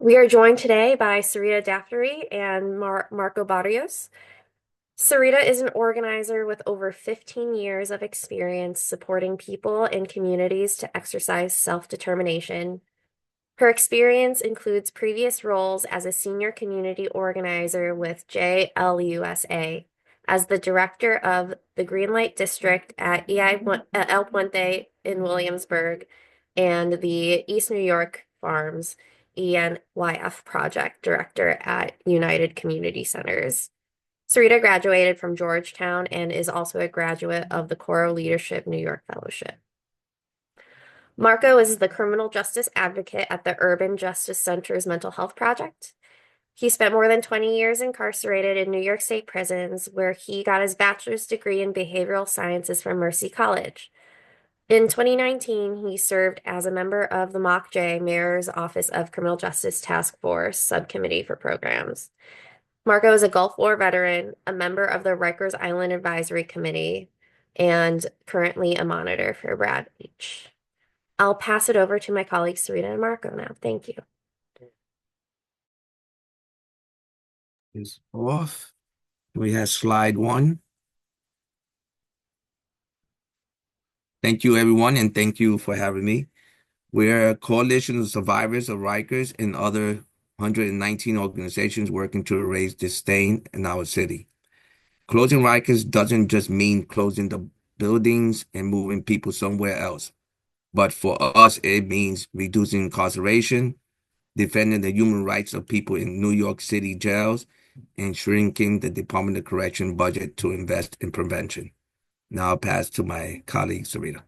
We are joined today by Sarita Daftary and Marco Barrios. Sarita is an organizer with over 15 years of experience supporting people and communities to exercise self-determination. Her experience includes previous roles as a senior community organizer with JLUSA, as the director of the Greenlight District at El Puente in Williamsburg, and the East New York Farms ENYF project director at United Community Centers. Sarita graduated from Georgetown and is also a graduate of the Coro Leadership New York Fellowship. Marco is the criminal justice advocate at the Urban Justice Center's Mental Health Project. He spent more than 20 years incarcerated in New York State prisons, where he got his bachelor's degree in behavioral sciences from Mercy College. In 2019, he served as a member of the MOCJ Mayor's Office of Criminal Justice Task Force Subcommittee for Programs. Marco is a Gulf War veteran, a member of the Rikers Island Advisory Committee, and currently a monitor for Brad Beach. I'll pass it over to my colleagues Sarita and Marco now. Thank you. Is off. We have slide one. Thank you, everyone, and thank you for having me. We're a coalition of survivors of Rikers and other 119 organizations working to erase disdain in our city. Closing Rikers doesn't just mean closing the buildings and moving people somewhere else, but for us, it means reducing incarceration, defending the human rights of people in New York City jails, and shrinking the Department of Correction budget to invest in prevention. Now I'll pass to my colleague, Sarita.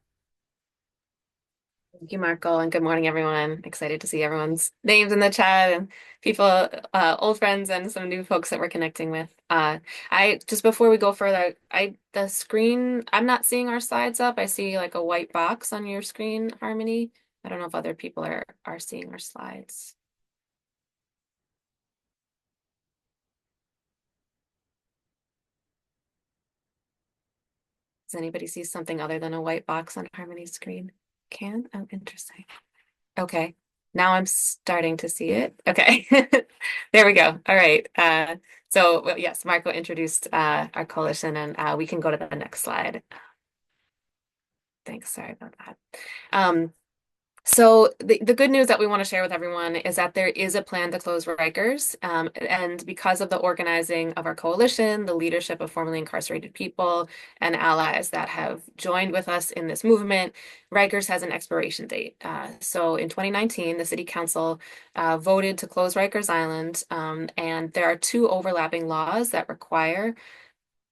Thank you, Marco, and good morning, everyone. Excited to see everyone's names in the chat and people, old friends and some new folks that we're connecting with. I just before we go further, the screen, I'm not seeing our slides up. I see like a white box on your screen, Harmony. I don't know if other people are seeing our slides. Does anybody see something other than a white box on Harmony's screen? Can? Oh, interesting. Okay. Now I'm starting to see it. Okay. There we go. All right. So yes, Marco introduced our coalition, and we can go to the next slide. Thanks. Sorry about that. So the good news that we want to share with everyone is that there is a plan to close Rikers. And because of the organizing of our coalition, the leadership of formerly incarcerated people and allies that have joined with us in this movement, Rikers has an expiration date. So in 2019, the City Council voted to close Rikers Island. And there are two overlapping laws that require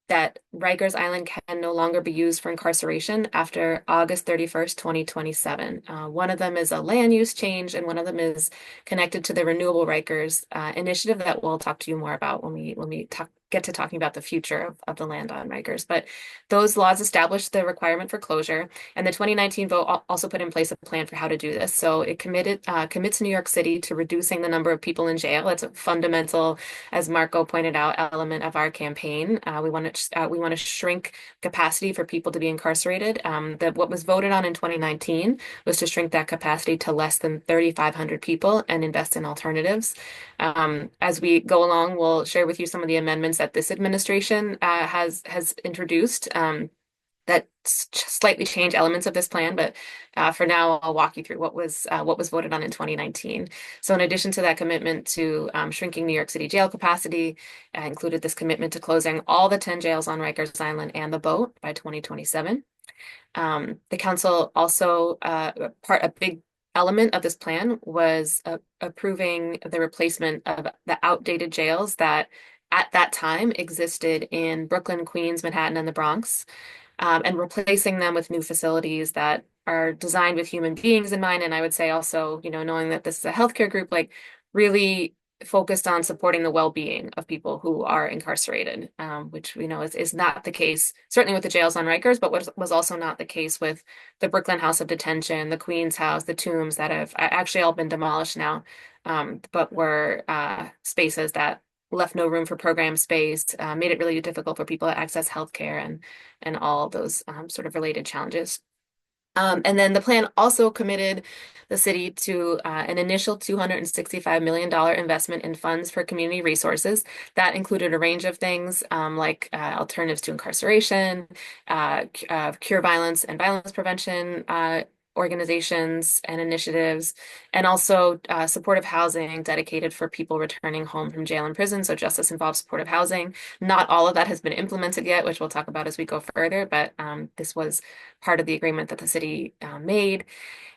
that Rikers Island can no longer be used for incarceration after August 31st, 2027. One of them is a land use change, and one of them is connected to the Renewable Rikers initiative that we'll talk to you more about when we get to talking about the future of the land on Rikers. But those laws established the requirement for closure, and the 2019 vote also put in place a plan for how to do this. So it commits New York City to reducing the number of people in jail. It's a fundamental, as Marco pointed out, element of our campaign. We want to shrink capacity for people to be incarcerated. What was voted on in 2019 was to shrink that capacity to less than 3,500 people and invest in alternatives. As we go along, we'll share with you some of the amendments that this administration has introduced that slightly change elements of this plan, but for now, I'll walk you through what was voted on in 2019. So in addition to that commitment to shrinking New York City jail capacity, included this commitment to closing all the 10 jails on Rikers Island and the boat by 2027. The council also, a big element of this plan was approving the replacement of the outdated jails that at that time existed in Brooklyn, Queens, Manhattan, and the Bronx, and replacing them with new facilities that are designed with human beings in mind. And I would say also, knowing that this is a healthcare group, like really focused on supporting the well-being of people who are incarcerated, which we know is not the case, certainly with the jails on Rikers, but was also not the case with the Brooklyn House of Detention, the Queens House, the Tombs that have actually all been demolished now, but were spaces that left no room for program space, made it really difficult for people to access healthcare and all those sort of related challenges. And then the plan also committed the city to an initial $265 million investment in funds for community resources. That included a range of things like alternatives to incarceration, cure violence and violence prevention organizations and initiatives, and also supportive housing dedicated for people returning home from jail and prison. So justice involves supportive housing. Not all of that has been implemented yet, which we'll talk about as we go further, but this was part of the agreement that the city made.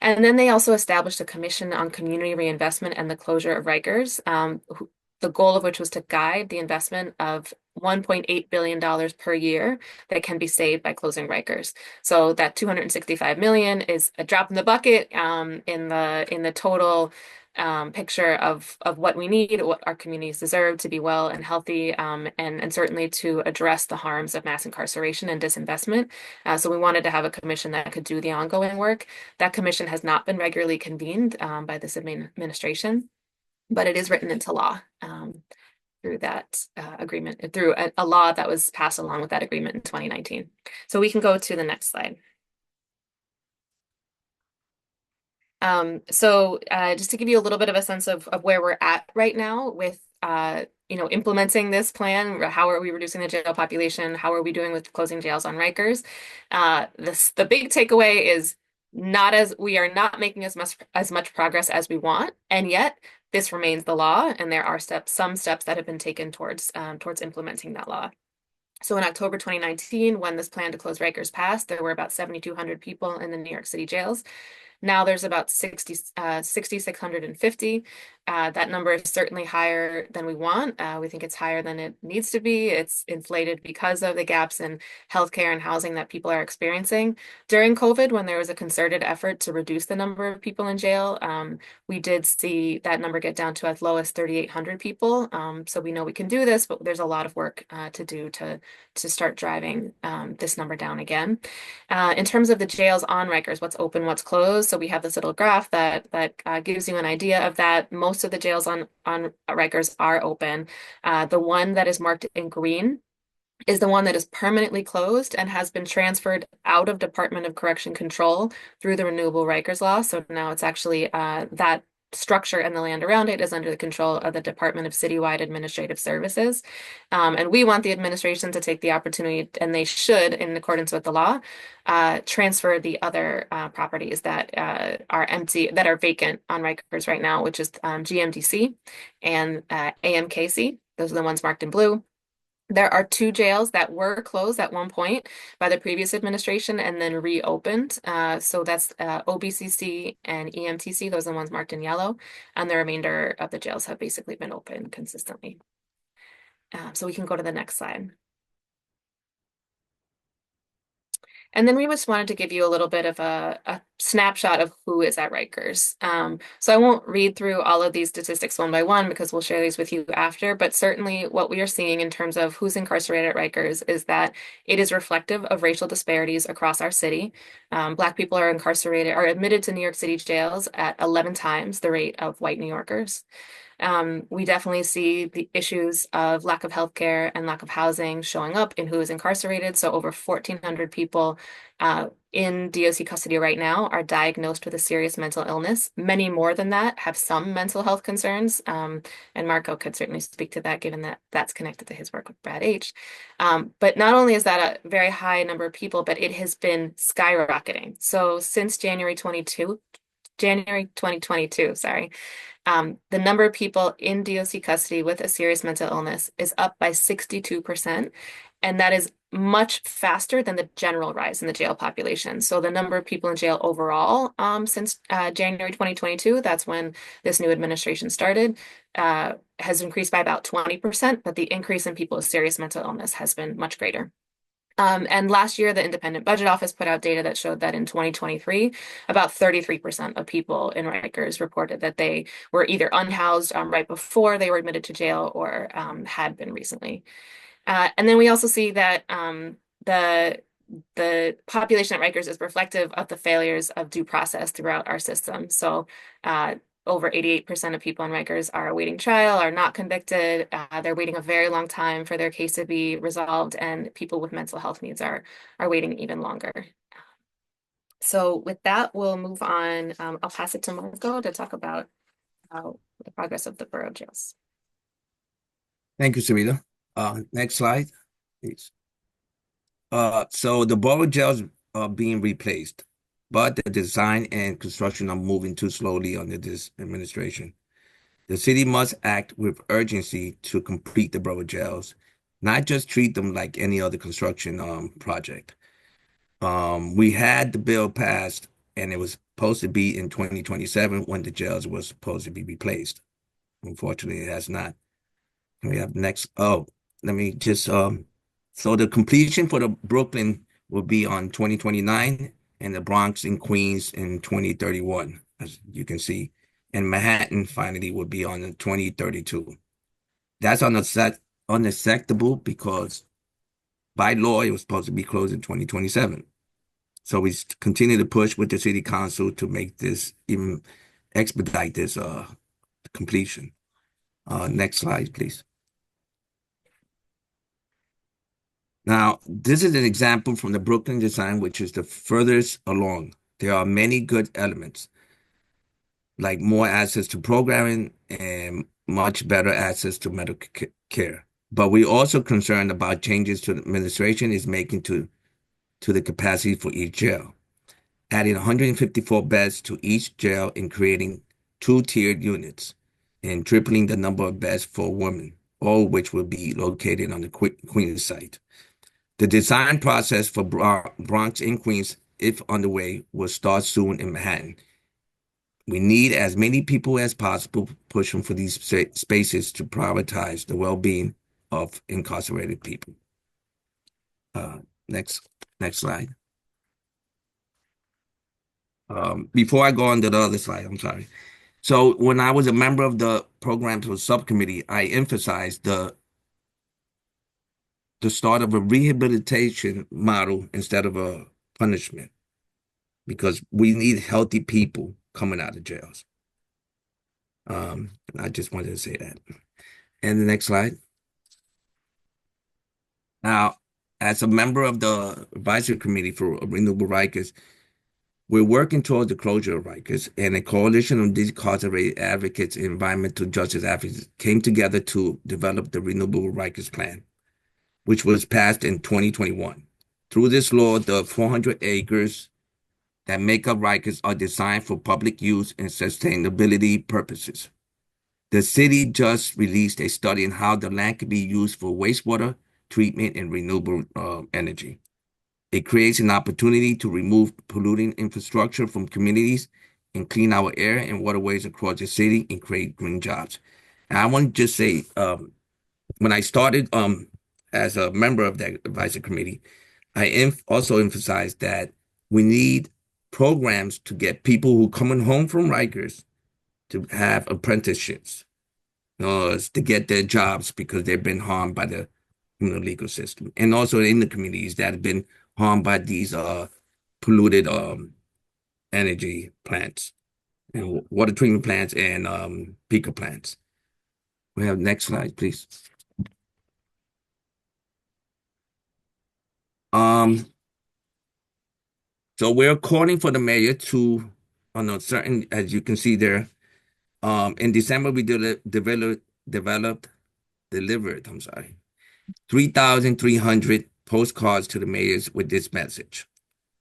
And then they also established a commission on community reinvestment and the closure of Rikers, the goal of which was to guide the investment of $1.8 billion per year that can be saved by closing Rikers. So that 265 million is a drop in the bucket in the total picture of what we need, what our communities deserve to be well and healthy, and certainly to address the harms of mass incarceration and disinvestment. So we wanted to have a commission that could do the ongoing work. That commission has not been regularly convened by this administration, but it is written into law through that agreement, through a law that was passed along with that agreement in 2019. So we can go to the next slide. Just to give you a little bit of a sense of where we're at right now with implementing this plan, how are we reducing the jail population? How are we doing with closing jails on Rikers? The big takeaway is we are not making as much progress as we want, and yet this remains the law, and there are some steps that have been taken towards implementing that law. So in October 2019, when this plan to close Rikers passed, there were about 7,200 people in the New York City jails. Now there's about 6,650. That number is certainly higher than we want. We think it's higher than it needs to be. It's inflated because of the gaps in healthcare and housing that people are experiencing. During COVID, when there was a concerted effort to reduce the number of people in jail, we did see that number get down to as low as 3,800 people. So we know we can do this, but there's a lot of work to do to start driving this number down again. In terms of the jails on Rikers, what's open, what's closed. So we have this little graph that gives you an idea of that. Most of the jails on Rikers are open. The one that is marked in green is the one that is permanently closed and has been transferred out of Department of Correction control through the Renewable Rikers Law. So now it's actually that structure and the land around it is under the control of the Department of Citywide Administrative Services. And we want the administration to take the opportunity, and they should, in accordance with the law, transfer the other properties that are empty, that are vacant on Rikers right now, which is GMDC and AMKC. Those are the ones marked in blue. There are two jails that were closed at one point by the previous administration and then reopened. So that's OBCC and EMTC. Those are the ones marked in yellow. And the remainder of the jails have basically been open consistently. So we can go to the next slide. And then we just wanted to give you a little bit of a snapshot of who is at Rikers. So I won't read through all of these statistics one by one because we'll share these with you after, but certainly what we are seeing in terms of who's incarcerated at Rikers is that it is reflective of racial disparities across our city. Black people are admitted to New York City jails at 11 times the rate of white New Yorkers. We definitely see the issues of lack of healthcare and lack of housing showing up in who is incarcerated. So over 1,400 people in DOC custody right now are diagnosed with a serious mental illness. Many more than that have some mental health concerns. And Marco could certainly speak to that, given that that's connected to his work with Brad H. But not only is that a very high number of people, but it has been skyrocketing. So since January 2022, sorry. The number of people in DOC custody with a serious mental illness is up by 62%, and that is much faster than the general rise in the jail population. So the number of people in jail overall since January 2022, that's when this new administration started, has increased by about 20%, but the increase in people with serious mental illness has been much greater. And last year, the Independent Budget Office put out data that showed that in 2023, about 33% of people in Rikers reported that they were either unhoused right before they were admitted to jail or had been recently. And then we also see that the population at Rikers is reflective of the failures of due process throughout our system. So over 88% of people in Rikers are awaiting trial, are not convicted. They're waiting a very long time for their case to be resolved, and people with mental health needs are waiting even longer. So with that, we'll move on. I'll pass it to Marco to talk about the progress of the borough jails. Thank you, Sarita. Next slide, please. So the borough jails are being replaced, but the design and construction are moving too slowly under this administration. The city must act with urgency to complete the borough jails, not just treat them like any other construction project. We had the bill passed, and it was supposed to be in 2027 when the jails were supposed to be replaced. Unfortunately, it has not. Can we have next? Oh, let me just so the completion for the Brooklyn will be on 2029 and the Bronx and Queens in 2031, as you can see. And Manhattan finally will be on the 2032. That's unacceptable because by law it was supposed to be closed in 2027. So we continue to push with the city council to make this even expedite this completion. Next slide, please. Now, this is an example from the Brooklyn design, which is the furthest along. There are many good elements, like more access to programming and much better access to medical care. But we're also concerned about changes to the administration is making to the capacity for each jail, adding 154 beds to each jail and creating two-tiered units and tripling the number of beds for women, all which will be located on the Queens site. The design process for Bronx and Queens, if underway, will start soon in Manhattan. We need as many people as possible pushing for these spaces to prioritize the well-being of incarcerated people. Next slide. Before I go on to the other slide, I'm sorry. So when I was a member of the programs subcommittee, I emphasized the start of a rehabilitation model instead of a punishment, because we need healthy people coming out of jails. I just wanted to say that. And the next slide. Now, as a member of the advisory committee for Renewable Rikers, we're working towards the closure of Rikers, and a coalition of incarcerated advocates and environmental justice advocates came together to develop the Renewable Rikers Plan, which was passed in 2021. Through this law, the 400 acres that make up Rikers are designed for public use and sustainability purposes. The city just released a study on how the land can be used for wastewater treatment and renewable energy. It creates an opportunity to remove polluting infrastructure from communities and clean our air and waterways across the city and create green jobs. And I want to just say, when I started as a member of that advisory committee, I also emphasized that we need programs to get people who coming home from Rikers to have apprenticeships, to get their jobs because they've been harmed by the legal system, and also in the communities that have been harmed by these polluted energy plants and water treatment plants and peaker plants. We have next slide, please. So we're calling for the mayor to, on a certain, as you can see there, in December we delivered 3,300 postcards to the mayors with this message.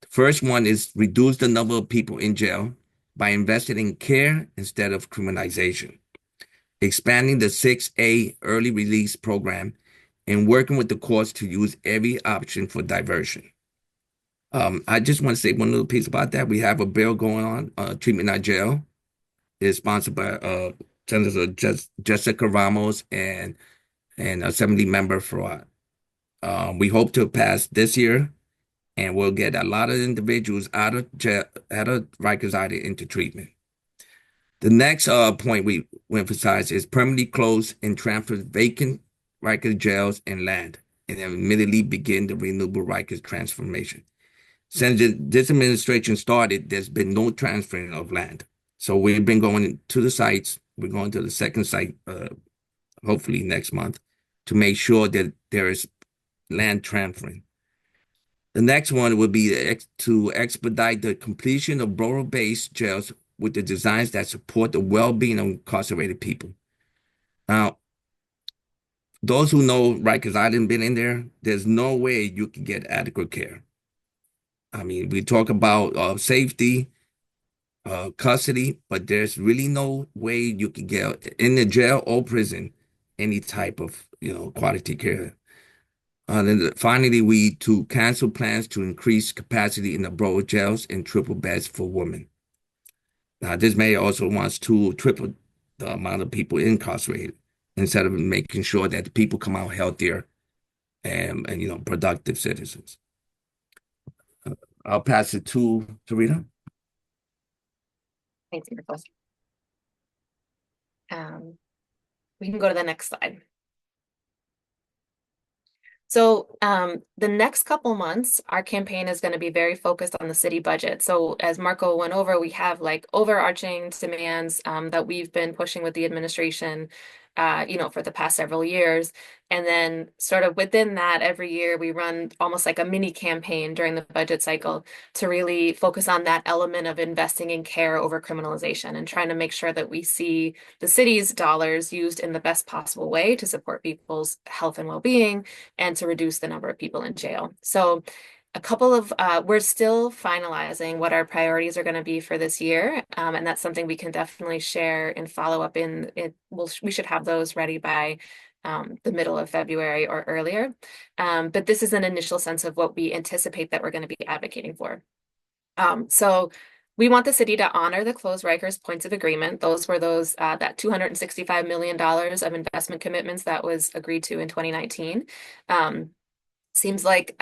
The first one is reduce the number of people in jail by investing in care instead of criminalization, expanding the 6A early release program, and working with the courts to use every option for diversion. I just want to say one little piece about that. We have a bill going on, Treatment Not Jail. It's sponsored by Senator Jessica Ramos and a Assembly member for we hope to pass this year, and we'll get a lot of individuals out of jail, out of Rikers Island into treatment. The next point we emphasize is permanently close and transfer vacant Rikers jails and land, and immediately begin the renewable Rikers transformation. Since this administration started, there's been no transferring of land. So we've been going to the sites. We're going to the second site, hopefully next month, to make sure that there is land transferring. The next one would be to expedite the completion of borough-based jails with the designs that support the well-being of incarcerated people. Now, those who know Rikers Island, been in there, there's no way you can get adequate care. I mean, we talk about safety, custody, but there's really no way you can get in the jail or prison any type of, quality care. Then finally, we to cancel plans to increase capacity in the borough jails and triple beds for women. Now, this mayor also wants to triple the amount of people incarcerated instead of making sure that the people come out healthier and productive citizens. I'll pass it to Sarita. Thanks, Marcos. We can go to the next slide. So the next couple months, our campaign is going to be very focused on the city budget. So as Marco went over, we have like overarching demands that we've been pushing with the administration, for the past several years. And then sort of within that, every year we run almost like a mini campaign during the budget cycle to really focus on that element of investing in care over criminalization and trying to make sure that we see the city's dollars used in the best possible way to support people's health and well-being and to reduce the number of people in jail. So a couple of we're still finalizing what our priorities are going to be for this year, and that's something we can definitely share and follow up in it. We should have those ready by the middle of February or earlier, but this is an initial sense of what we anticipate that we're going to be advocating for. So we want the city to honor the Close Rikers points of agreement. Those were that $265 million of investment commitments that was agreed to in 2019. Seems like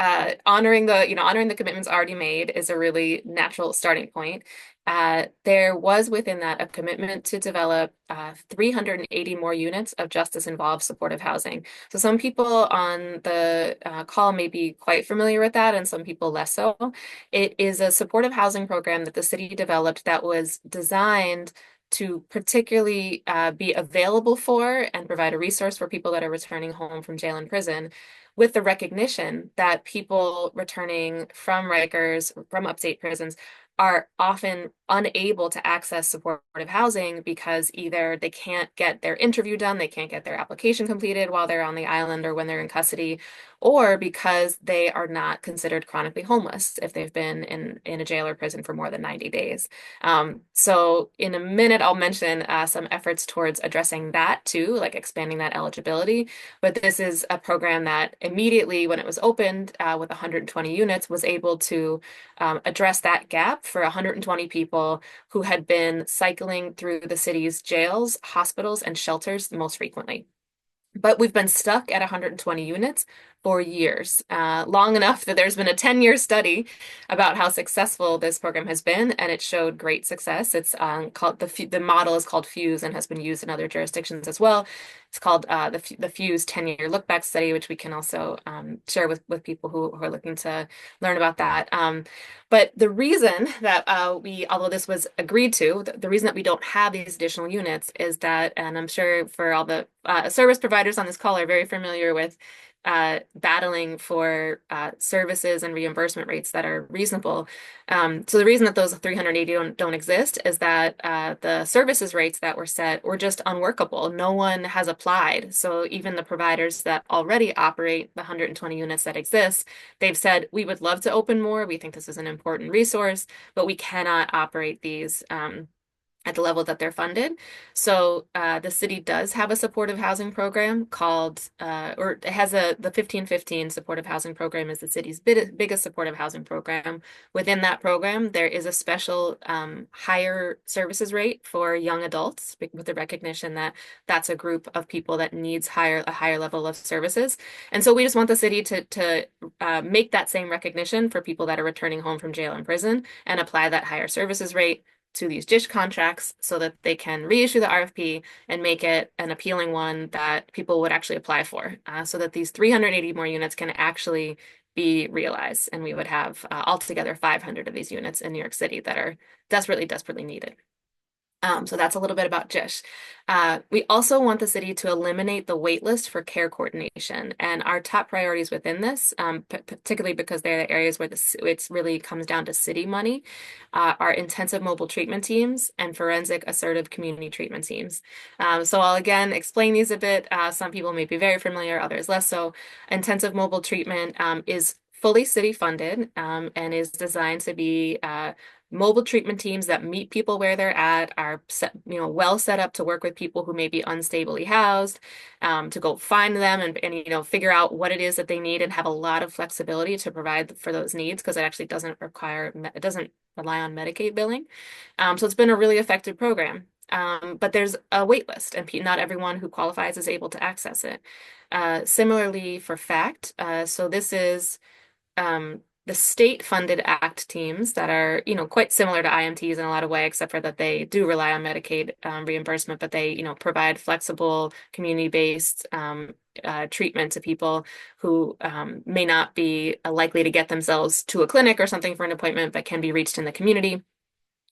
honoring the commitments already made is a really natural starting point. There was within that a commitment to develop 380 more units of justice-involved supportive housing. So some people on the call may be quite familiar with that, and some people less so. It is a supportive housing program that the city developed that was designed to particularly be available for and provide a resource for people that are returning home from jail and prison, with the recognition that people returning from Rikers, from upstate prisons, are often unable to access supportive housing because either they can't get their interview done, they can't get their application completed while they're on the island or when they're in custody, or because they are not considered chronically homeless if they've been in a jail or prison for more than 90 days. So in a minute, I'll mention some efforts towards addressing that too, like expanding that eligibility. But this is a program that immediately when it was opened with 120 units was able to address that gap for 120 people who had been cycling through the city's jails, hospitals, and shelters most frequently. But we've been stuck at 120 units for years, long enough that there's been a 10-year study about how successful this program has been, and it showed great success. It's called the model is called FUSE and has been used in other jurisdictions as well. It's called the FUSE 10-year look back study, which we can also share with people who are looking to learn about that. But the reason that although this was agreed to, the reason that we don't have these additional units is that, and I'm sure for all the service providers on this call are very familiar with battling for services and reimbursement rates that are reasonable. So the reason that those 380 don't exist is that the services rates that were set were just unworkable. No one has applied. So even the providers that already operate the 120 units that exist, they've said, we would love to open more. We think this is an important resource, but we cannot operate these at the level that they're funded. So the city does have a supportive housing program called, or it has the 1515 supportive housing program is the city's biggest supportive housing program. Within that program, there is a special higher services rate for young adults with the recognition that that's a group of people that needs a higher level of services. And so we just want the city to make that same recognition for people that are returning home from jail and prison and apply that higher services rate to these DISH contracts so that they can reissue the RFP and make it an appealing one that people would actually apply for, so that these 380 more units can actually be realized. And we would have altogether 500 of these units in New York City that are desperately, desperately needed. So that's a little bit about JISH. We also want the city to eliminate the wait list for care coordination. And our top priorities within this, particularly because they're the areas where it really comes down to city money, are intensive mobile treatment teams and forensic assertive community treatment teams. So I'll again explain these a bit. Some people may be very familiar, others less so. Intensive mobile treatment is fully city funded and is designed to be mobile treatment teams that meet people where they're at, are set, well set up to work with people who may be unstably housed, to go find them and figure out what it is that they need and have a lot of flexibility to provide for those needs because it actually it doesn't rely on Medicaid billing. So it's been a really effective program. But there's a wait list, and not everyone who qualifies is able to access it. Similarly for FACT, so this is the state-funded ACT teams that are, quite similar to IMTs in a lot of ways, except for that they do rely on Medicaid reimbursement, but they, provide flexible, community-based treatment to people who may not be likely to get themselves to a clinic or something for an appointment, but can be reached in the community.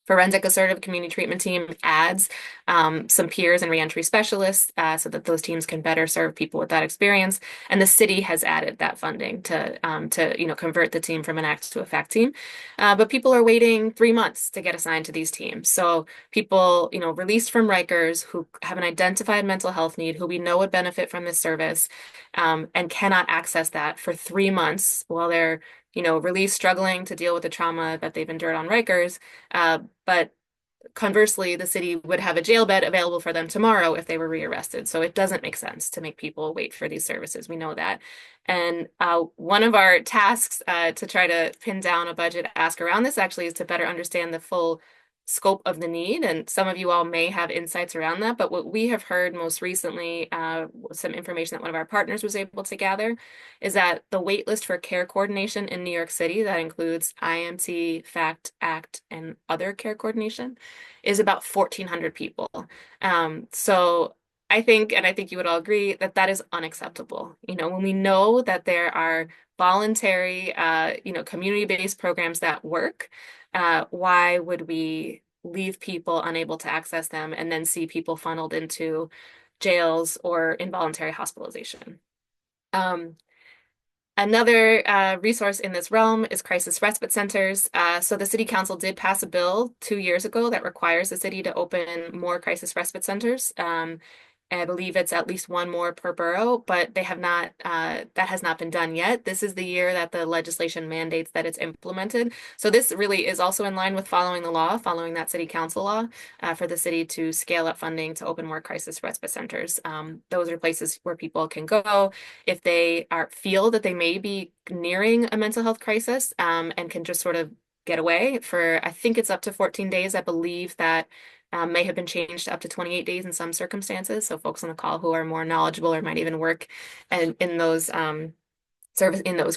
Forensic Assertive Community Treatment Team adds some peers and reentry specialists so that those teams can better serve people with that experience. And the city has added that funding to convert the team from an ACT to a FACT team. But people are waiting 3 months to get assigned to these teams. So people, released from Rikers who have an identified mental health need, who we know would benefit from this service, and cannot access that for 3 months while they're released, struggling to deal with the trauma that they've endured on Rikers. But conversely, the city would have a jail bed available for them tomorrow if they were rearrested. So it doesn't make sense to make people wait for these services. We know that. And one of our tasks to try to pin down a budget ask around this actually is to better understand the full scope of the need. And some of you all may have insights around that. But what we have heard most recently, some information that one of our partners was able to gather, is that the wait list for care coordination in New York City, that includes IMT, FACT, ACT, and other care coordination, is about 1,400 people. So I think you would all agree that that is unacceptable. When we know that there are voluntary, community-based programs that work, why would we leave people unable to access them and then see people funneled into jails or involuntary hospitalization? Another resource in this realm is crisis respite centers. So the city council did pass a bill 2 years ago that requires the city to open more crisis respite centers. I believe it's at least one more per borough, but they have not, that has not been done yet. This is the year that the legislation mandates that it's implemented. So this really is also in line with following the law, following that city council law, for the city to scale up funding to open more crisis respite centers. Those are places where people can go if they feel that they may be nearing a mental health crisis, and can just sort of get away for, I think it's up to 14 days. I believe that may have been changed to up to 28 days in some circumstances. So folks on the call who are more knowledgeable or might even work in those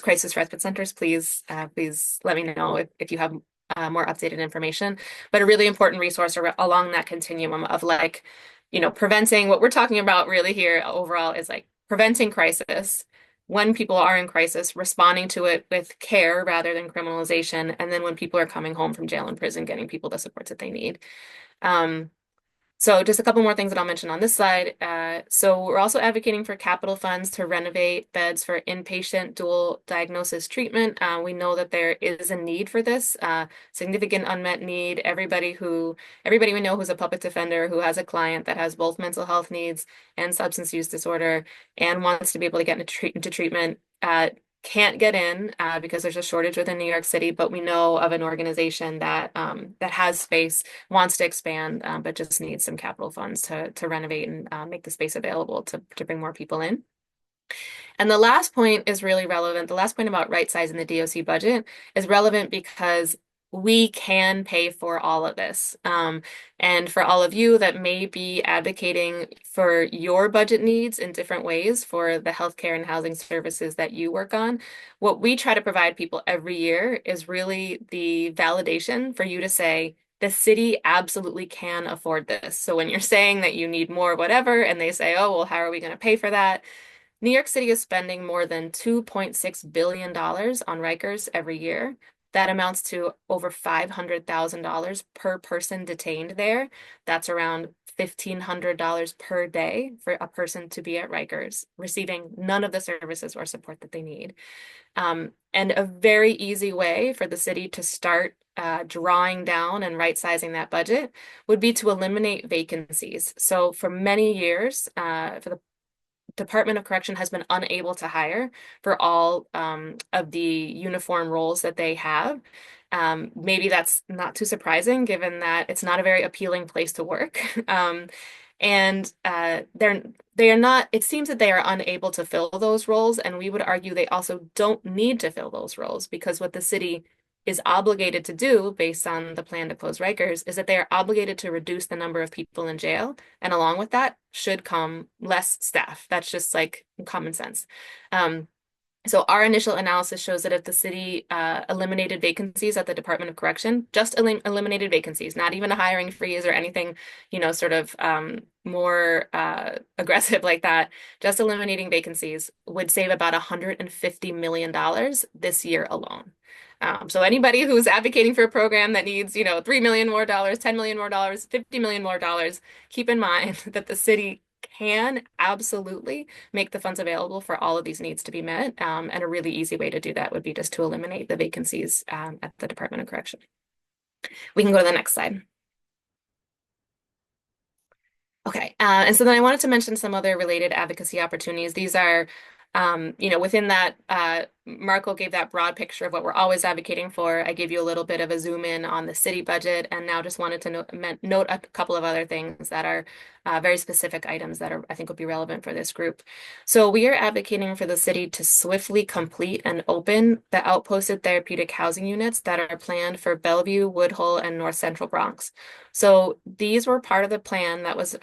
crisis respite centers, please let me know if you have more updated information. But a really important resource along that continuum of preventing. What we're talking about really here overall is preventing crisis. When people are in crisis, responding to it with care rather than criminalization, and then when people are coming home from jail and prison, getting people the supports that they need. So just a couple more things that I'll mention on this slide. So we're also advocating for capital funds to renovate beds for inpatient dual diagnosis treatment. We know that there is a need for this, significant unmet need. Everybody we know who's a public defender who has a client that has both mental health needs and substance use disorder and wants to be able to get into treatment can't get in because there's a shortage within New York City, but we know of an organization that has space, wants to expand, but just needs some capital funds to renovate and make the space available to bring more people in. And the last point is really relevant. The last point about right sizing the DOC budget is relevant because we can pay for all of this. And for all of you that may be advocating for your budget needs in different ways for the healthcare and housing services that you work on, what we try to provide people every year is really the validation for you to say, the city absolutely can afford this. So when you're saying that you need more, whatever, and they say, oh, well, how are we going to pay for that? New York City is spending more than $2.6 billion on Rikers every year. That amounts to over $500,000 per person detained there. That's around $1,500 per day for a person to be at Rikers, receiving none of the services or support that they need. And a very easy way for the city to start drawing down and right-sizing that budget would be to eliminate vacancies. So for many years, for the Department of Correction has been unable to hire for all of the uniform roles that they have. Maybe that's not too surprising given that it's not a very appealing place to work. And they are not, it seems that they are unable to fill those roles, and we would argue they also don't need to fill those roles because what the city is obligated to do based on the plan to close Rikers is that they are obligated to reduce the number of people in jail, and along with that should come less staff. That's just like common sense. So our initial analysis shows that if the city eliminated vacancies at the Department of Correction, just eliminated vacancies, not even a hiring freeze or anything, sort of more aggressive like that, just eliminating vacancies would save about $150 million this year alone. So anybody who's advocating for a program that needs, $3 million more dollars, $10 million more dollars, $50 million more dollars, keep in mind that the city can absolutely make the funds available for all of these needs to be met. And a really easy way to do that would be just to eliminate the vacancies at the Department of Correction. We can go to the next slide. Okay, and so then I wanted to mention some other related advocacy opportunities. These are, within that, Marco gave that broad picture of what we're always advocating for. I gave you a little bit of a zoom in on the city budget, and now just wanted to note a couple of other things that are very specific items that I think would be relevant for this group. So we are advocating for the city to swiftly complete and open the outposted therapeutic housing units that are planned for Bellevue, Woodhull, and North Central Bronx. So these were part of the plan that was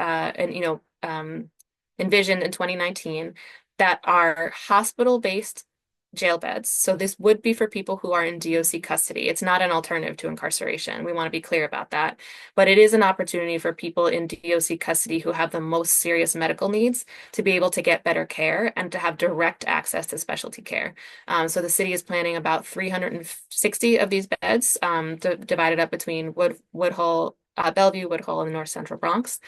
envisioned in 2019 that are hospital-based jail beds. So this would be for people who are in DOC custody. It's not an alternative to incarceration. We want to be clear about that. But it is an opportunity for people in DOC custody who have the most serious medical needs to be able to get better care and to have direct access to specialty care. So the city is planning about 360 of these beds divided up between Woodhull, Bellevue, Woodhull, and North Central Bronx.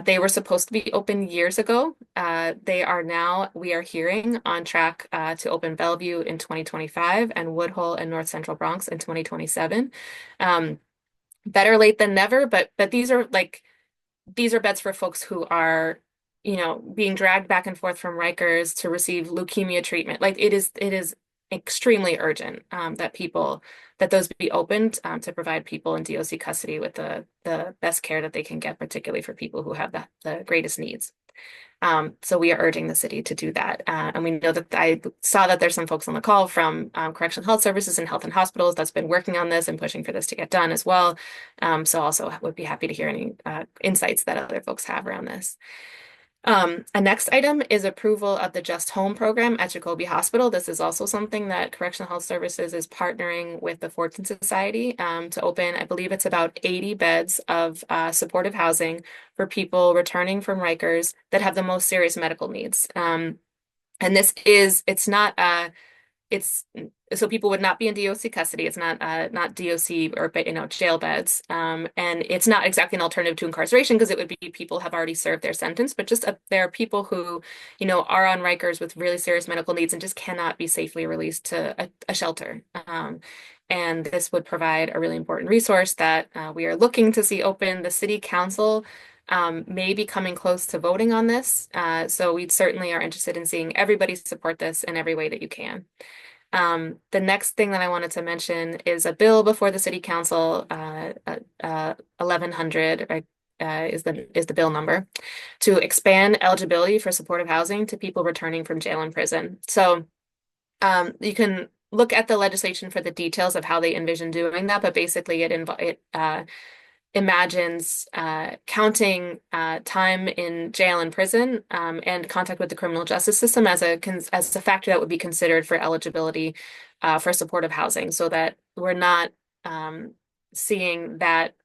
They were supposed to be open years ago. They are now, we are hearing, on track to open Bellevue in 2025 and Woodhull and North Central Bronx in 2027. Better late than never, but these are beds for folks who are, being dragged back and forth from Rikers to receive leukemia treatment. Like it is extremely urgent that those be opened to provide people in DOC custody with the best care that they can get, particularly for people who have the greatest needs. So we are urging the city to do that. And we know that I saw that there's some folks on the call from Correctional Health Services and Health and Hospitals that's been working on this and pushing for this to get done as well. So also would be happy to hear any insights that other folks have around this. A next item is approval of the Just Home program at Jacoby Hospital. This is also something that Correctional Health Services is partnering with the Fortune Society to open. I believe it's about 80 beds of supportive housing for people returning from Rikers that have the most serious medical needs. And so people would not be in DOC custody. It's not DOC or jail beds, and it's not exactly an alternative to incarceration because it would be people have already served their sentence, but just there are people who are on Rikers with really serious medical needs and just cannot be safely released to a shelter. And this would provide a really important resource that we are looking to see open. The city council may be coming close to voting on this, so we certainly are interested in seeing everybody support this in every way that you can. The next thing that I wanted to mention is a bill before the city council, 1100 is the bill number, to expand eligibility for supportive housing to people returning from jail and prison. So you can look at the legislation for the details of how they envision doing that, but basically it imagines counting time in jail and prison and contact with the criminal justice system as a factor that would be considered for eligibility for supportive housing, so that we're not seeing that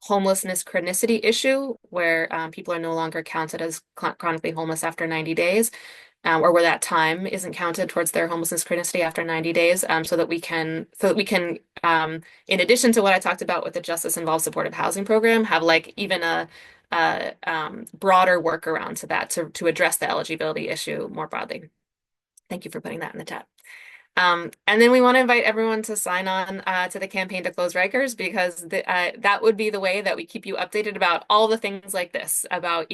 homelessness chronicity issue, where people are no longer counted as chronically homeless after 90 days, or where that time isn't counted towards their homelessness chronicity after 90 days, in addition to what I talked about with the Justice Involved Supportive Housing Program, have like even a broader workaround to that to address the eligibility issue more broadly. Thank you for putting that in the chat. And then we want to invite everyone to sign on to the campaign to close Rikers, because that would be the way that we keep you updated about all the things like this, about,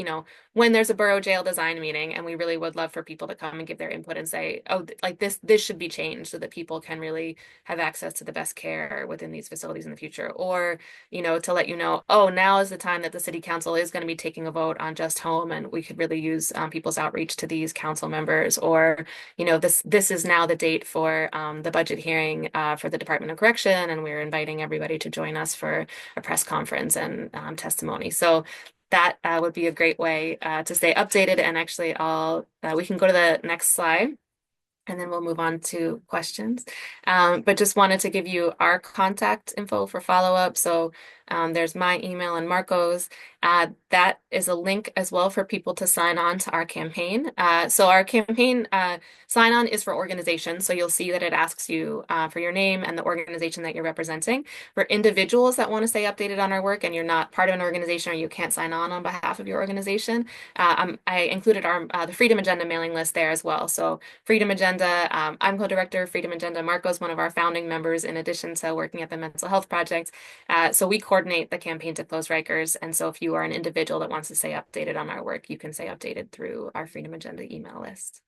when there's a borough jail design meeting, and we really would love for people to come and give their input and say, oh, like this should be changed so that people can really have access to the best care within these facilities in the future. Or, to let you know, oh, now is the time that the city council is going to be taking a vote on just home, and we could really use people's outreach to these council members. Or this is now the date for the budget hearing for the Department of Correction, and we're inviting everybody to join us for a press conference and testimony. So that would be a great way to stay updated. And actually, we can go to the next slide, and then we'll move on to questions. But just wanted to give you our contact info for follow-up. So there's my email and Marco's. That is a link as well for people to sign on to our campaign. So our campaign sign-on is for organizations. So you'll see that it asks you for your name and the organization that you're representing. For individuals that want to stay updated on our work and you're not part of an organization or you can't sign on behalf of your organization, I included the Freedom Agenda mailing list there as well. So Freedom Agenda, I'm co-director of Freedom Agenda. Marco's one of our founding members, in addition to working at the Mental Health Project. So we coordinate the campaign to close Rikers. And so if you are an individual that wants to stay updated on our work, you can stay updated through our Freedom Agenda email list.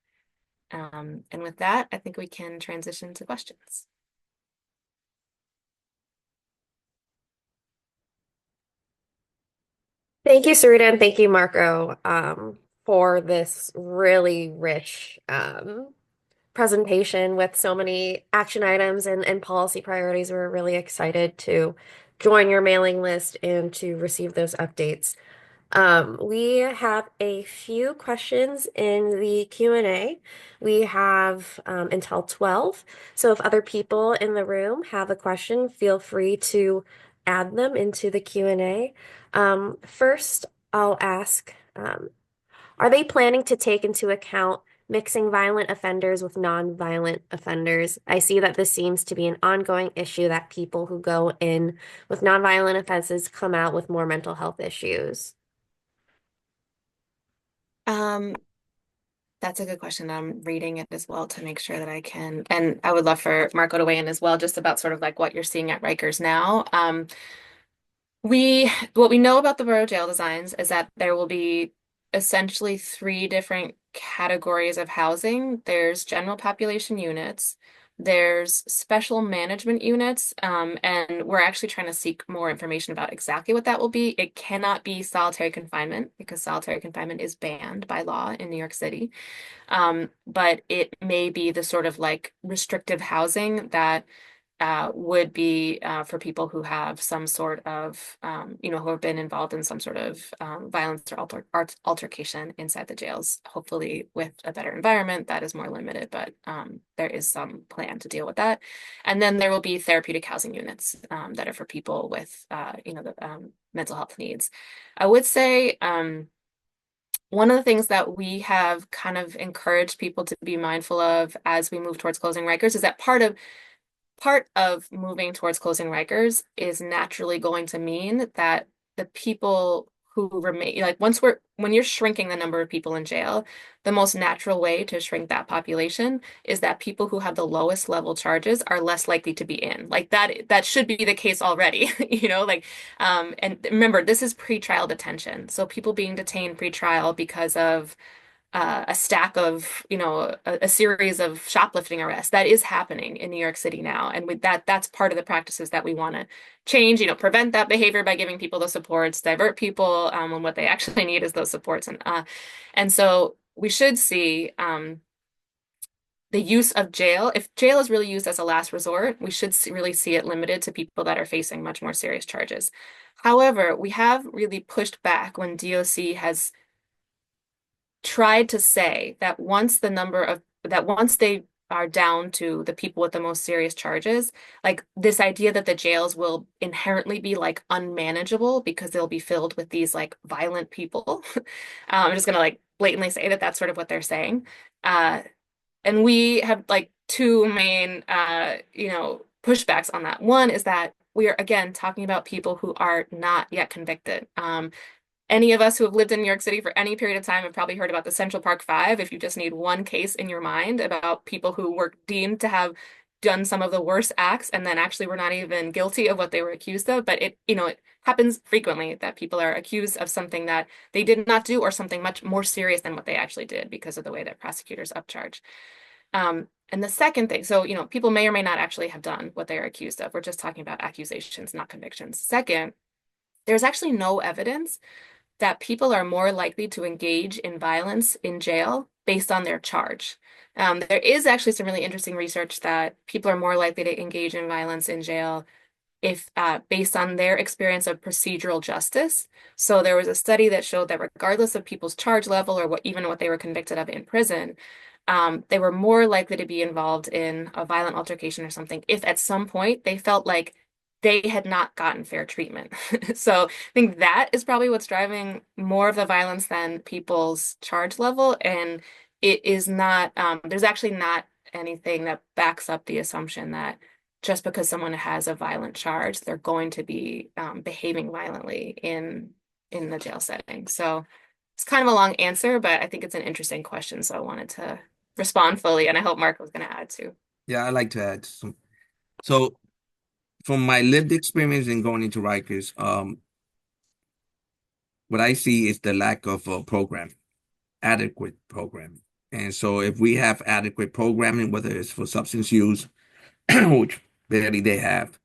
And with that, I think we can transition to questions. Thank you, Sarita, and thank you, Marco, for this really rich presentation with so many action items and policy priorities. We're really excited to join your mailing list and to receive those updates. We have a few questions in the Q&A. We have until 12. So if other people in the room have a question, feel free to add them into the Q&A. First, I'll ask, are they planning to take into account mixing violent offenders with non-violent offenders? I see that this seems to be an ongoing issue, that people who go in with non-violent offenses come out with more mental health issues. That's a good question. I'm reading it as well to make sure that I can, and I would love for Marco to weigh in as well, just about sort of like what you're seeing at Rikers now. What we know about the borough jail designs is that there will be essentially three different categories of housing. There's general population units, there's special management units, and we're actually trying to seek more information about exactly what that will be. It cannot be solitary confinement, because solitary confinement is banned by law in New York City. But it may be the sort of like restrictive housing that would be for people who have some sort of, who have been involved in some sort of violence or altercation inside the jails, hopefully with a better environment that is more limited, but there is some plan to deal with that. And then there will be therapeutic housing units that are for people with, the mental health needs. I would say one of the things that we have kind of encouraged people to be mindful of as we move towards closing Rikers is that part of moving towards closing Rikers is naturally going to mean that the people who remain, like when you're shrinking the number of people in jail, the most natural way to shrink that population is that people who have the lowest level charges are less likely to be in. Like that should be the case already, and remember, this is pretrial detention. So people being detained pretrial because of a stack of, a series of shoplifting arrests. That is happening in New York City now. And with that's part of the practices that we want to change, prevent that behavior by giving people the supports, divert people when what they actually need is those supports. And so we should see the use of jail. If jail is really used as a last resort, we should really see it limited to people that are facing much more serious charges. However, we have really pushed back when DOC has tried to say that once they are down to the people with the most serious charges. Like this idea that the jails will inherently be like unmanageable because they'll be filled with these like violent people. I'm just gonna like blatantly say that that's sort of what they're saying. Uh, and we have like two main, pushbacks on that. One is that we are again talking about people who are not yet convicted. Any of us who have lived in New York City for any period of time have probably heard about the Central Park Five. If you just need one case in your mind about people who were deemed to have done some of the worst acts and then actually were not even guilty of what they were accused of. But it happens frequently that people are accused of something that they did not do or something much more serious than what they actually did because of the way that prosecutors upcharge. And the second thing, so, people may or may not actually have done what they're accused of. We're just talking about accusations, not convictions. Second, there's actually no evidence that people are more likely to engage in violence in jail based on their charge. There is actually some really interesting research that people are more likely to engage in violence in jail if based on their experience of procedural justice. So there was a study that showed that regardless of people's charge level or even what they were convicted of in prison, they were more likely to be involved in a violent altercation or something if at some point they felt like they had not gotten fair treatment. So I think that is probably what's driving more of the violence than people's charge level. And it is not, there's actually not anything that backs up the assumption that just because someone has a violent charge, they're going to be behaving violently in the jail setting. So it's kind of a long answer, but I think it's an interesting question. So I wanted to respond fully, and I hope Mark was going to add too. Yeah, I like to add some. So from my lived experience in going into Rikers, what I see is the lack of program, adequate programming. And so if we have adequate programming, whether it's for substance use, which barely they have,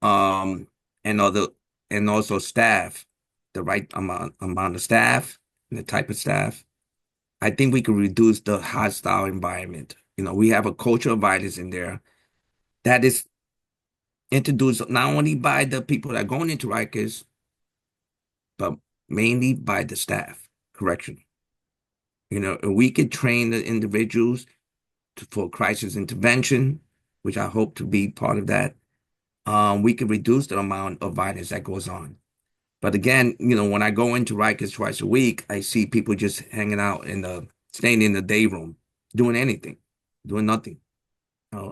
um, and other and also staff, the right amount of staff and the type of staff, I think we could reduce the hostile environment. We have a culture of violence in there that is introduced not only by the people that are going into Rikers, but mainly by the staff, correction. And we could train the individuals for crisis intervention, which I hope to be part of that. We could reduce the amount of violence that goes on. But again, when I go into Rikers twice a week, I see people just hanging out staying in the day room, doing anything, doing nothing.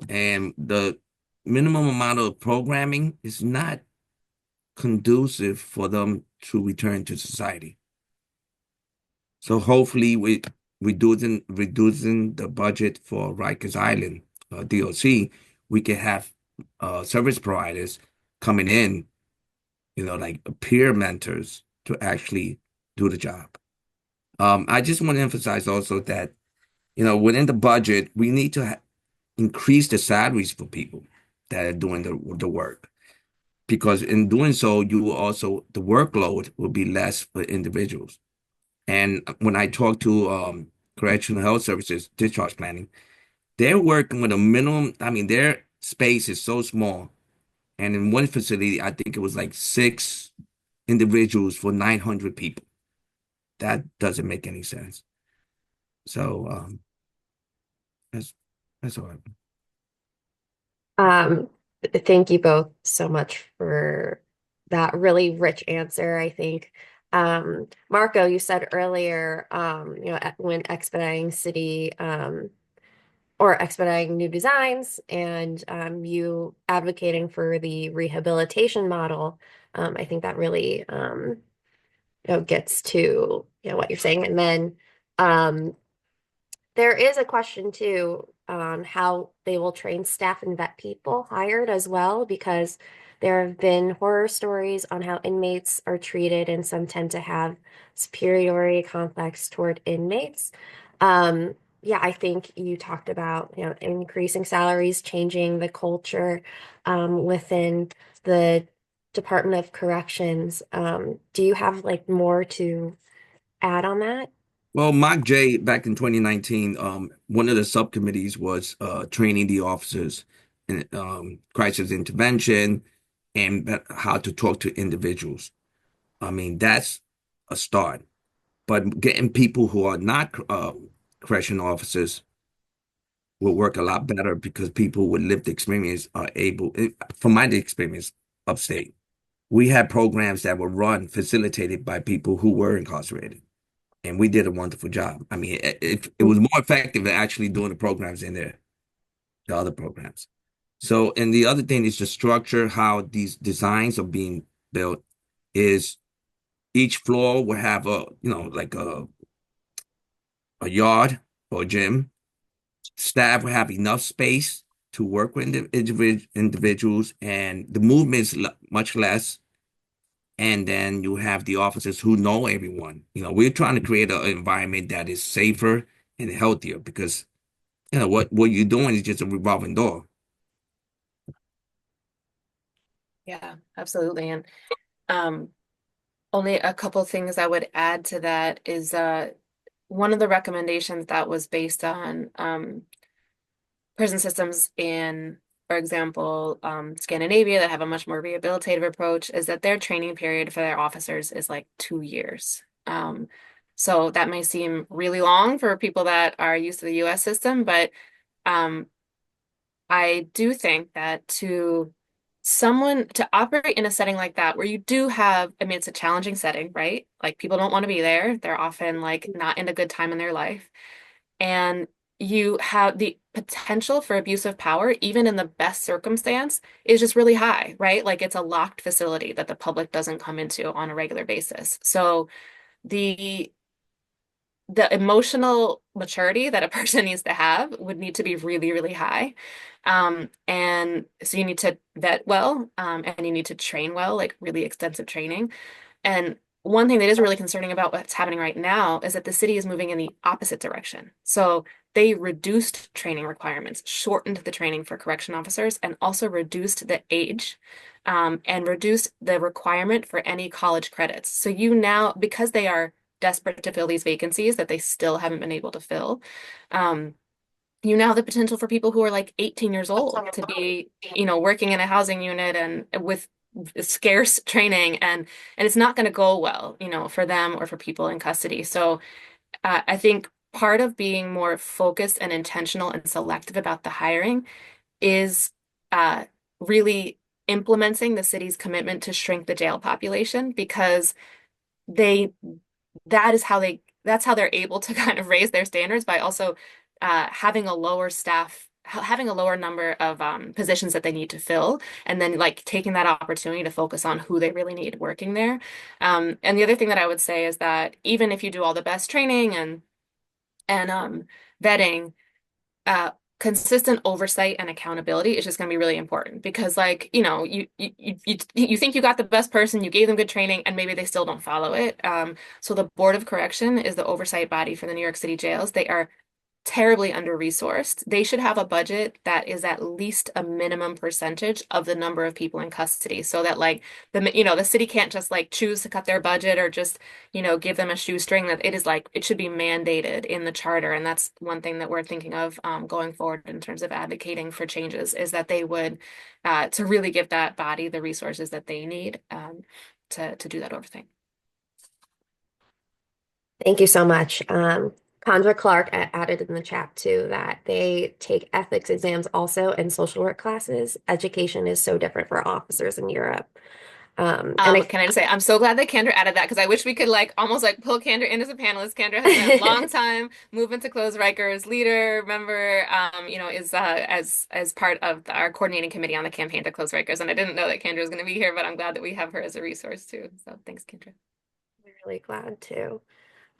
And the minimum amount of programming is not conducive for them to return to society. So hopefully, with reducing the budget for Rikers Island, DOC, we can have service providers coming in, like peer mentors to actually do the job. I just want to emphasize also that, within the budget, we need to increase the salaries for people that are doing the work. Because in doing so, the workload will be less for individuals. And when I talk to correctional health services, discharge planning, they're working with a minimum. I mean, their space is so small. And in one facility, I think it was like 6 individuals for 900 people. That doesn't make any sense. So that's that's all right. Um, Thank you both so much for that really rich answer, I think. Marco, you said earlier, when expediting city or expediting new designs and you advocating for the rehabilitation model, I think that really gets to what you're saying. And then there is a question too on how they will train staff and vet people hired as well, because there have been horror stories on how inmates are treated, and some tend to have superiority complex toward inmates. Yeah, I think you talked about, increasing salaries, changing the culture within the Department of Corrections. Do you have like more to add on that? Well, Mock J back in 2019, one of the subcommittees was training the officers in crisis intervention and how to talk to individuals. I mean, that's a start. But getting people who are not correction officers will work a lot better because people with lived experience are able, from my experience upstate, we had programs that were run, facilitated by people who were incarcerated. And we did a wonderful job. I mean, it was more effective than actually doing the programs in there, the other programs. So, and the other thing is the structure, how these designs are being built is each floor will have like a yard or a gym. Staff will have enough space to work with individuals, and the movement is much less. And then you have the officers who know everyone. We're trying to create an environment that is safer and healthier because what you're doing is just a revolving door. Yeah, absolutely. And um, only a couple things I would add to that is one of the recommendations that was based on prison systems in, for example, Scandinavia that have a much more rehabilitative approach is that their training period for their officers is like 2 years. So that may seem really long for people that are used to the US system, but um, I do think that someone to operate in a setting like that where you do have, I mean, it's a challenging setting, right? Like people don't want to be there. They're often like not in a good time in their life. And you have the potential for abuse of power, even in the best circumstance, is just really high, right? Like it's a locked facility that the public doesn't come into on a regular basis. So the the emotional maturity that a person needs to have would need to be really, really high. And so you need to vet well, and you need to train well, like really extensive training. And one thing that is really concerning about what's happening right now is that the city is moving in the opposite direction. So they reduced training requirements, shortened the training for correction officers, and also reduced the age, and reduced the requirement for any college credits. So you now, because they are desperate to fill these vacancies that they still haven't been able to fill, um, you now have the potential for people who are like 18 years old to be, working in a housing unit and with scarce training, and it's not going to go well, for them or for people in custody. So I think part of being more focused and intentional and selective about the hiring is uh, really implementing the city's commitment to shrink the jail population because they that's how they're able to kind of raise their standards by also having a lower staff having a lower number of positions that they need to fill, and then like taking that opportunity to focus on who they really need working there. And the other thing that I would say is that even if you do all the best training and vetting, uh, consistent oversight and accountability is just going to be really important because like you think you got the best person, you gave them good training, and maybe they still don't follow it. So the Board of Correction is the oversight body for the New York City jails. They are terribly under-resourced. They should have a budget that is at least a minimum percentage of the number of people in custody so that like the city can't just like choose to cut their budget or just, give them a shoestring. That it is like it should be mandated in the charter. And that's one thing that we're thinking of going forward in terms of advocating for changes is that they would to really give that body the resources that they need to do that oversight. Thank you so much. Condra Clark added in the chat too that they take ethics exams also in social work classes. Education is so different for officers in Europe. And Can I just say, I'm so glad that Kendra added that because I wish we could like almost like pull Kendra in as a panelist. Kendra has been a long time movement to Close Rikers leader, member, is as part of our coordinating committee on the campaign to Close Rikers. And I didn't know that Kendra was going to be here, but I'm glad that we have her as a resource too. So thanks, Kendra. we're really glad too.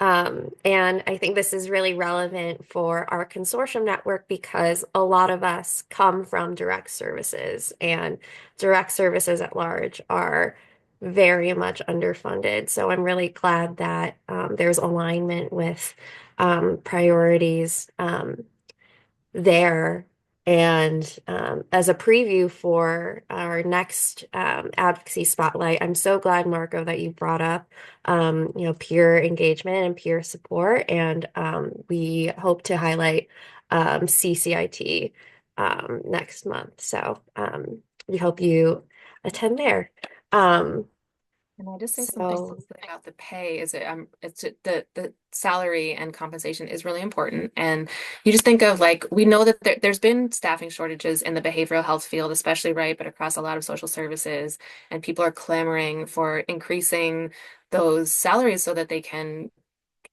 And I think this is really relevant for our consortium network because a lot of us come from direct services, and direct services at large are very much underfunded. So I'm really glad that there's alignment with priorities there. And as a preview for our next Advocacy Spotlight, I'm so glad, Marco, that you brought up, peer engagement and peer support. And we hope to highlight CCIT next month. So we hope you attend there. Um, And I just say something So, quickly about the pay is the salary and compensation is really important. And you just think of like we know that there's been staffing shortages in the behavioral health field, especially right, but across a lot of social services, and people are clamoring for increasing those salaries so that they can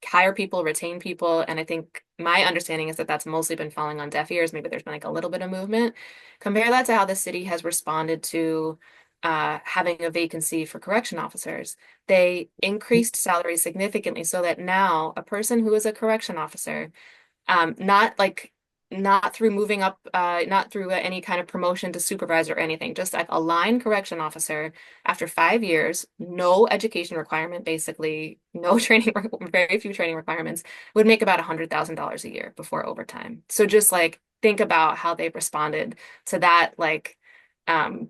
hire people, retain people. And I think my understanding is that that's mostly been falling on deaf ears. Maybe there's been like a little bit of movement. Compare that to how the city has responded to having a vacancy for correction officers. They increased salaries significantly so that now a person who is a correction officer not like not through moving up, not through any kind of promotion to supervisor or anything, just like a line correction officer after 5 years, no education requirement, basically, no training, very few training requirements, would make about $100,000 a year before overtime. So just like think about how they've responded to that, like um,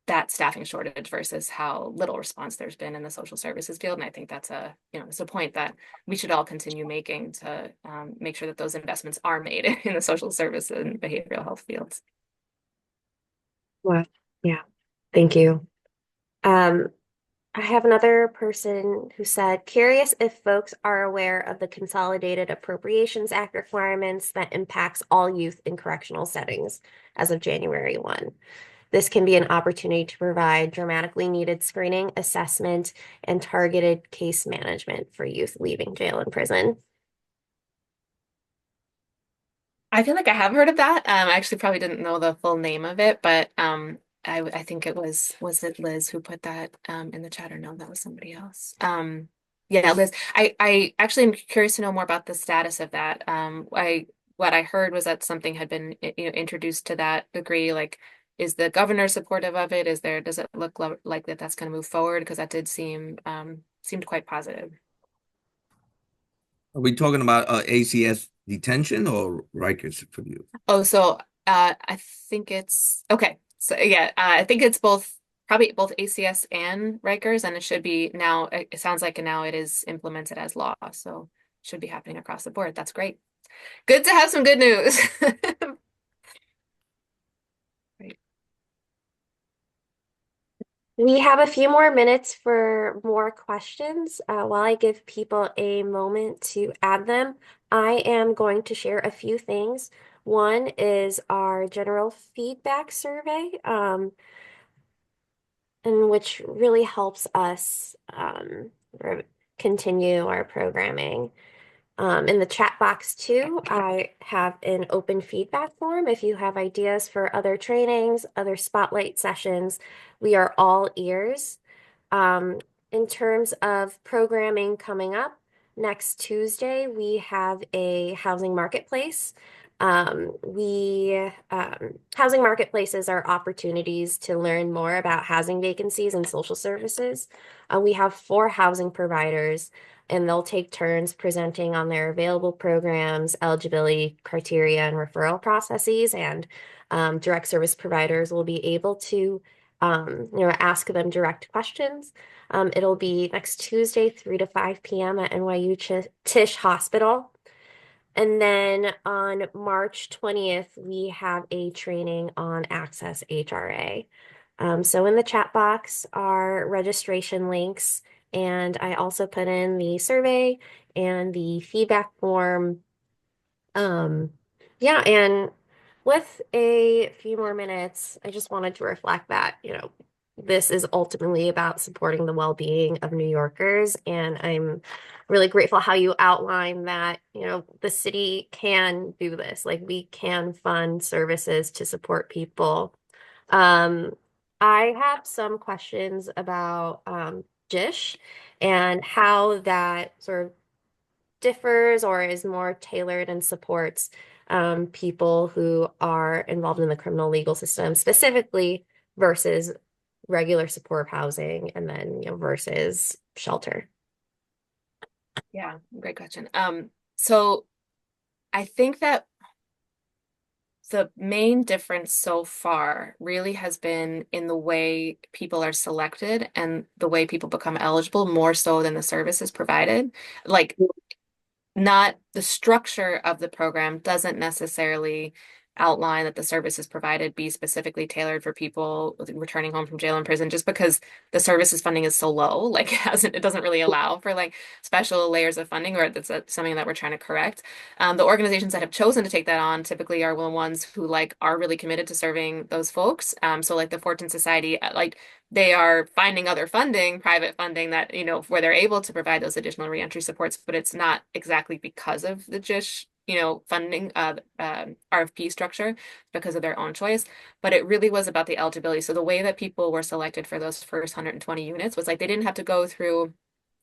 that staffing shortage versus how little response there's been in the social services field. And I think that's it's a point that we should all continue making to make sure that those investments are made in the social service and behavioral health fields. well, yeah, thank you. Um, I have another person who said, curious if folks are aware of the Consolidated Appropriations Act requirements that impacts all youth in correctional settings as of January 1. This can be an opportunity to provide dramatically needed screening, assessment, and targeted case management for youth leaving jail and prison. I feel like I have heard of that. I actually probably didn't know the full name of it, but I think it was it Liz who put that in the chat, or no, that was somebody else. Yeah, Liz. I actually am curious to know more about the status of that. I what I heard was that something had been introduced to that degree. Like, is the governor supportive of it? Does it look like that's going to move forward? Because that did seemed quite positive. Are we talking about ACS detention or Rikers for you? Oh, so I think it's okay. So yeah, I think it's probably both ACS and Rikers, and it should be now. It sounds like now it is implemented as law, so it should be happening across the board. That's great. Good to have some good news. Right. We have a few more minutes for more questions. While I give people a moment to add them, I am going to share a few things. One is our general feedback survey, and which really helps us continue our programming. In the chat box too, I have an open feedback form. If you have ideas for other trainings, other spotlight sessions, we are all ears. Um, in terms of programming coming up, next Tuesday, we have a housing marketplace. Housing marketplaces are opportunities to learn more about housing vacancies and social services. We have 4 housing providers, and they'll take turns presenting on their available programs, eligibility criteria, and referral processes. And direct service providers will be able to ask them direct questions. It'll be next Tuesday, 3 to 5 p.m. at NYU Tisch Hospital. And then on March 20th, we have a training on Access HRA. So in the chat box are registration links, and I also put in the survey and the feedback form. Yeah, and with a few more minutes, I just wanted to reflect that, this is ultimately about supporting the well-being of New Yorkers. And I'm really grateful how you outline that, the city can do this. Like, we can fund services to support people. Um, I have some questions about JISH and how that sort of differs or is more tailored and supports people who are involved in the criminal legal system specifically versus regular support housing, and then versus shelter. Yeah, great question. So I think that the main difference so far really has been in the way people are selected and the way people become eligible more so than the services provided. Like, not the structure of the program doesn't necessarily outline that the services provided be specifically tailored for people returning home from jail and prison, just because the services funding is so low, like it doesn't really allow for like special layers of funding, or that's something that we're trying to correct. The organizations that have chosen to take that on typically are the ones who like are really committed to serving those folks. So like the Fortune Society, like they are finding other funding, private funding that, where they're able to provide those additional reentry supports, but it's not exactly because of the JISH, funding RFP structure, because of their own choice. But it really was about the eligibility. So the way that people were selected for those first 120 units was like they didn't have to go through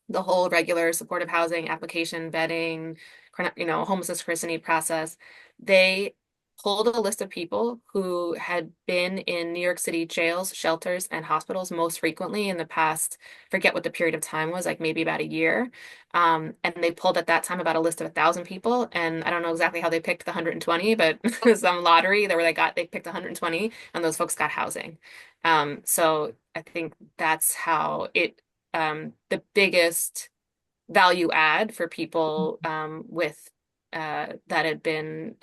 the whole regular supportive housing application, vetting, homelessness crisis need process. They pulled a list of people who had been in New York City jails, shelters, and hospitals most frequently in the past, forget what the period of time was, like maybe about a year. And they pulled at that time about a list of 1,000 people. And I don't know exactly how they picked the 120, but it was some lottery that where they picked 120, and those folks got housing. So I think that's how the biggest value add for people with that had been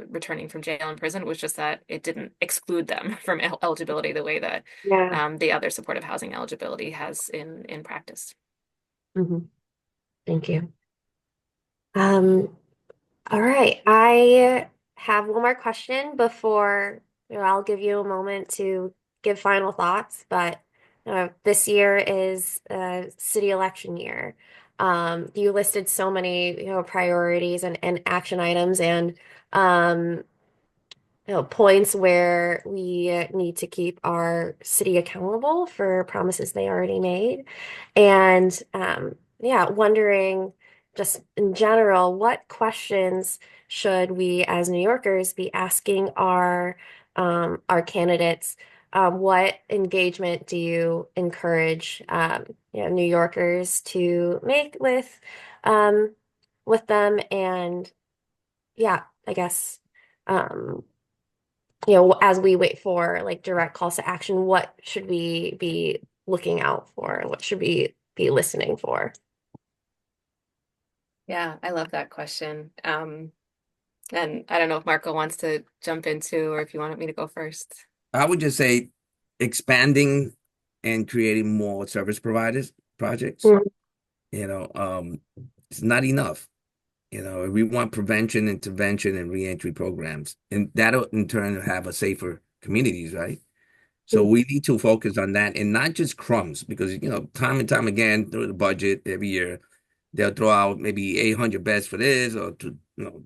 returning from jail and prison was just that it didn't exclude them from eligibility the way that Yeah. the other supportive housing eligibility has in practice. Mhm. Thank you. Um, all right. I have one more question before, I'll give you a moment to give final thoughts, but this year is city election year. You listed so many, priorities and action items and um, points where we need to keep our city accountable for promises they already made. And yeah, wondering just in general, what questions should we as New Yorkers be asking our candidates? What engagement do you encourage New Yorkers to make um, with them? And yeah, I guess um, as we wait for like direct calls to action, what should we be looking out for? What should we be listening for? Yeah, I love that question. And I don't know if Marco wants to jump into or if you wanted me to go first. I would just say expanding and creating more service providers projects. Mm, You know, it's not enough. We want prevention, intervention, and reentry programs, and that'll in turn have a safer communities, right? So mm, we need to focus on that and not just crumbs, because time and time again through the budget every year they'll throw out maybe 800 beds for this or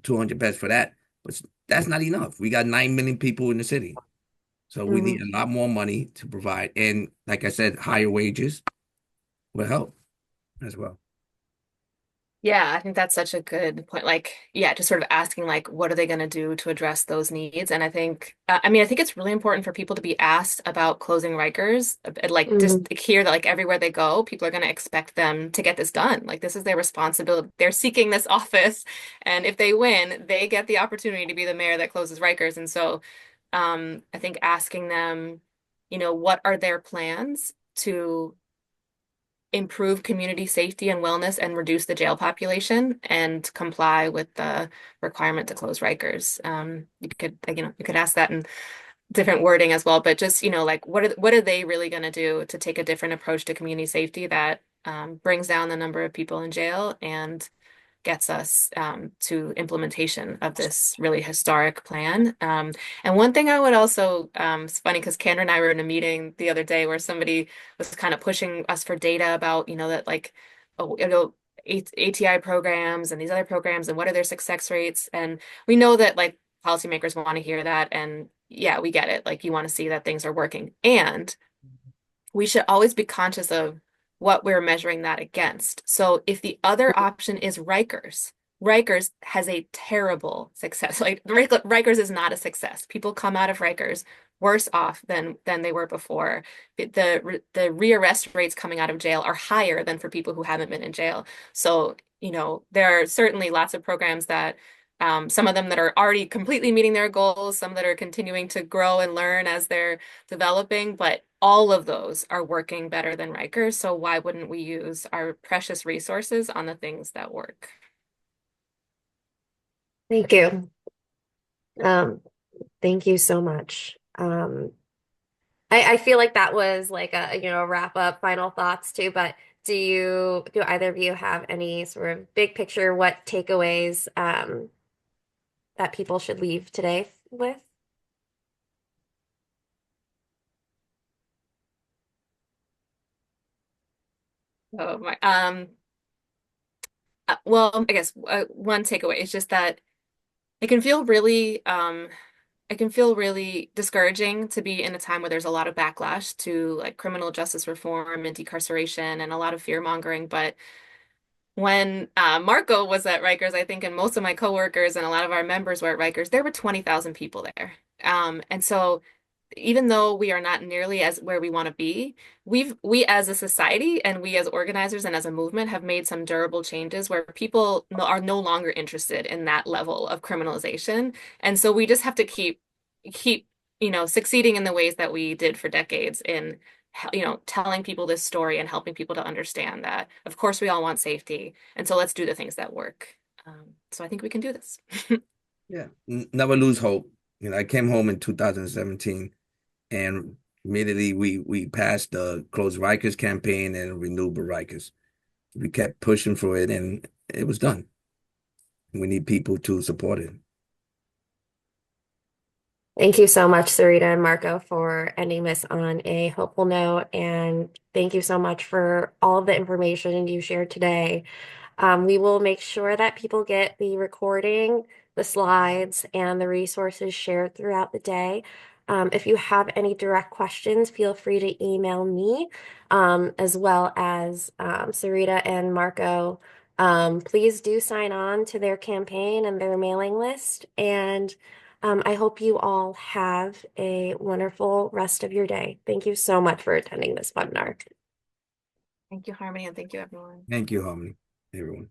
200 beds for that, but that's not enough. We got 9 million people in the city, so we need mm. a lot more money to provide, and like I said, higher wages will help as well. Yeah, I think that's such a good point. Like, yeah, just sort of asking like, what are they going to do to address those needs? And I think, I think it's really important for people to be asked about closing Rikers. Like, just Mm. hear that like everywhere they go, people are going to expect them to get this done. Like, this is their responsibility. They're seeking this office, and if they win, they get the opportunity to be the mayor that closes Rikers. And so, I think asking them, what are their plans to improve community safety and wellness and reduce the jail population and comply with the requirement to close Rikers. You could ask that in different wording as well, but just, like what are they really going to do to take a different approach to community safety that brings down the number of people in jail and gets us to implementation of this really historic plan. And one thing I would also, it's funny because Kendra and I were in a meeting the other day where somebody was kind of pushing us for data about, that like, oh, ATI programs and these other programs and what are their success rates. And we know that like policymakers want to hear that. And yeah, we get it. Like you want to see that things are working. And we should always be conscious of what we're measuring that against. So if the other option is Rikers, Rikers has a terrible success. Like Rikers is not a success. People come out of Rikers worse off than they were before. The rearrest rates coming out of jail are higher than for people who haven't been in jail. So, there are certainly lots of programs that some of them that are already completely meeting their goals, some that are continuing to grow and learn as they're developing, but all of those are working better than Rikers. So why wouldn't we use our precious resources on the things that work? Thank you. Um, Thank you so much. I feel like that was like a, wrap up final thoughts too, but do either of you have any sort of big picture what takeaways that people should leave today with? Oh my. Well, I guess one takeaway is just that it can feel really it can feel really discouraging to be in a time where there's a lot of backlash to like criminal justice reform and decarceration and a lot of fear mongering. But when Marco was at Rikers, I think, and most of my coworkers and a lot of our members were at Rikers, there were 20,000 people there. And so even though we are not nearly as where we want to be, we as a society and we as organizers and as a movement have made some durable changes where people are no longer interested in that level of criminalization. And so we just have to keep, succeeding in the ways that we did for decades in, telling people this story and helping people to understand that, of course, we all want safety. And so let's do the things that work. So I think we can do this. Yeah. Never lose hope. I came home in 2017 and immediately we passed the Close Rikers campaign and Renewable Rikers. We kept pushing for it and it was done. We need people to support it. Thank you so much, Sarita and Marco, for ending this on a hopeful note. And thank you so much for all of the information you shared today. We will make sure that people get the recording, the slides, and the resources shared throughout the day. If you have any direct questions, feel free to email me, as well as Sarita and Marco. Please do sign on to their campaign and their mailing list. And I hope you all have a wonderful rest of your day. Thank you so much for attending this webinar. Thank you, Harmony, and thank you, everyone. Thank you, Harmony, everyone.